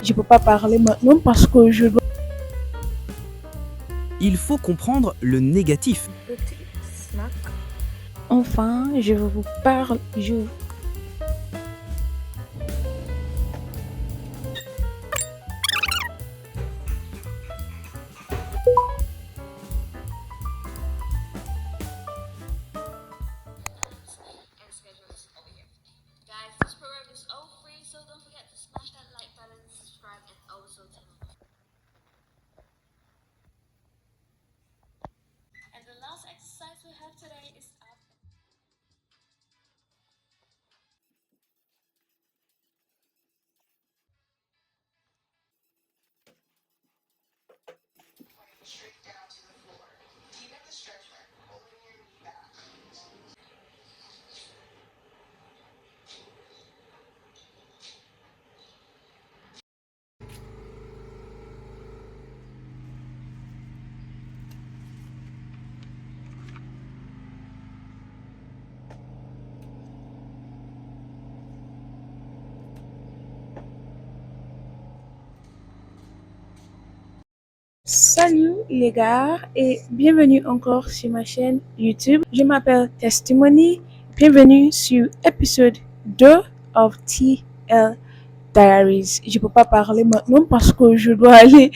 Je peux pas parler maintenant parce que je dois... Il faut comprendre le négatif. Petit snack. Enfin, je vous parle... Guys, this program is all free, so don't forget to smash that like button, subscribe, and also turn on. And the last exercise we have today is up. Straight down to the floor. Keep up the stretch mark, holding your knee back. Salut les gars et bienvenue encore sur ma chaîne YouTube. Je m'appelle Testimony. Bienvenue sur épisode 2 of TL Diaries. Je peux pas parler maintenant parce que je dois aller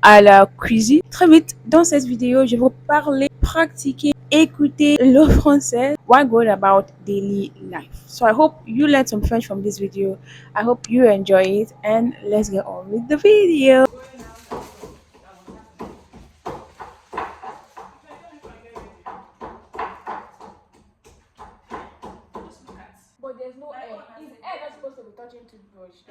à la cuisine. Très vite, dans cette vidéo, je vais parler, pratiquer, écouter le français. What good about daily life? So I hope you learned some French from this video. I hope you enjoy it and let's get on with the video. But there's no air. Is air not supposed to be touching toothbrush?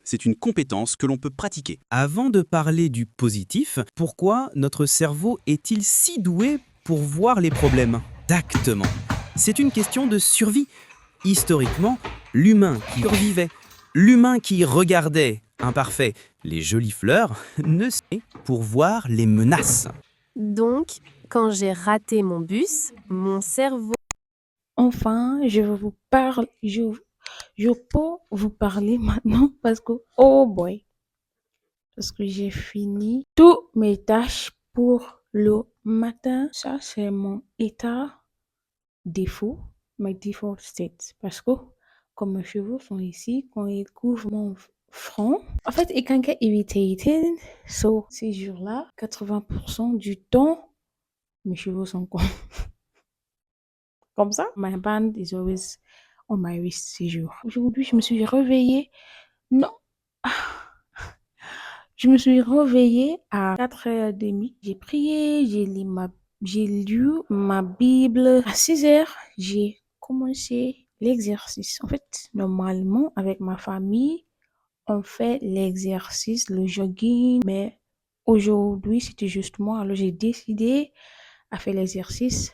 C'est une compétence que l'on peut pratiquer. Avant de parler du positif, pourquoi notre cerveau est-il si doué pour voir les problèmes? Exactement. C'est une question de survie. Historiquement, l'humain qui survivait, l'humain qui regardait, imparfait, les jolies fleurs, ne sait pour voir les menaces. Donc, quand j'ai raté mon bus, mon cerveau... Enfin, je vous parle, je peux vous parler maintenant parce que, oh boy, parce que j'ai fini toutes mes tâches pour le matin. Ça, c'est mon état défaut, my default state. Parce que, comme mes cheveux sont ici, quand ils couvrent mon front, en fait, it can get irritated. So, ces jours-là, 80% du temps, mes cheveux sont comme ça. My band is always on my wrist ces jours. Aujourd'hui, je me suis réveillée. Non. Je me suis réveillée à 4h30. J'ai prié, j'ai lu ma Bible. À 6h, j'ai commencé l'exercice. En fait, normalement, avec ma famille, on fait l'exercice, le jogging, mais aujourd'hui, c'était juste moi. Alors, j'ai décidé à faire l'exercice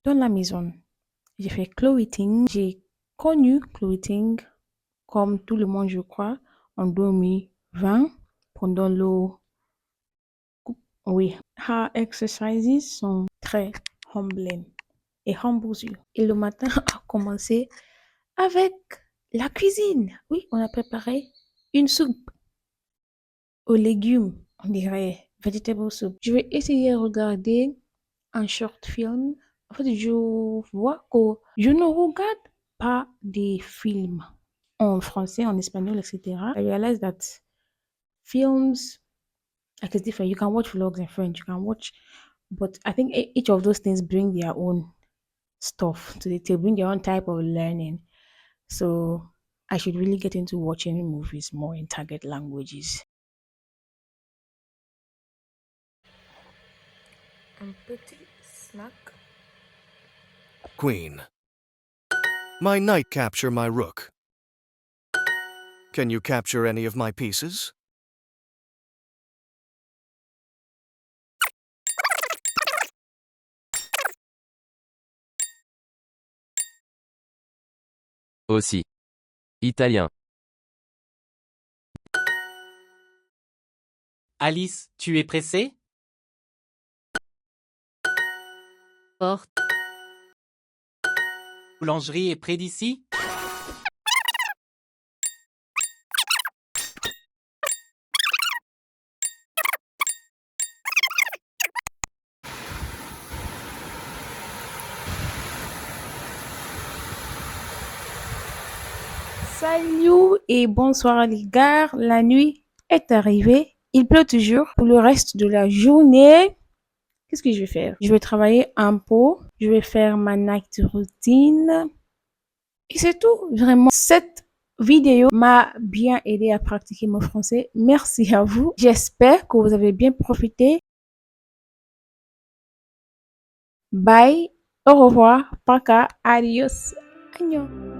dans la maison. J'ai fait clothing. J'ai connu clothing comme tout le monde, je crois, en 2020 pendant le... Oui, her exercises sont très humbling et humbles you. Et le matin a commencé avec la cuisine. Oui, on a préparé une soupe aux légumes, on dirait vegetable soup. Je vais essayer de regarder un short film. En fait, je vois que je ne regarde pas des films en français, en espagnol, etc. I realize that films, like, it's different. You can watch vlogs in French, you can watch, but I think each of those things bring their own stuff to the table, bring their own type of learning. So I should really get into watching movies more in target languages. Un petit snack. Queen. My knight capture my rook. Can you capture any of my pieces? Aussi. Italien. Alice, tu es pressée? Porte. Boulangerie est près d'ici? Salut et bonsoir les gars. La nuit est arrivée. Il pleut toujours pour le reste de la journée. Qu'est-ce que je vais faire? Je vais travailler un peu. Je vais faire ma night routine. Et c'est tout. Vraiment, cette vidéo m'a bien aidé à pratiquer mon français. Merci à vous. J'espère que vous avez bien profité. Bye. Au revoir. Paka. Adios. Agnon.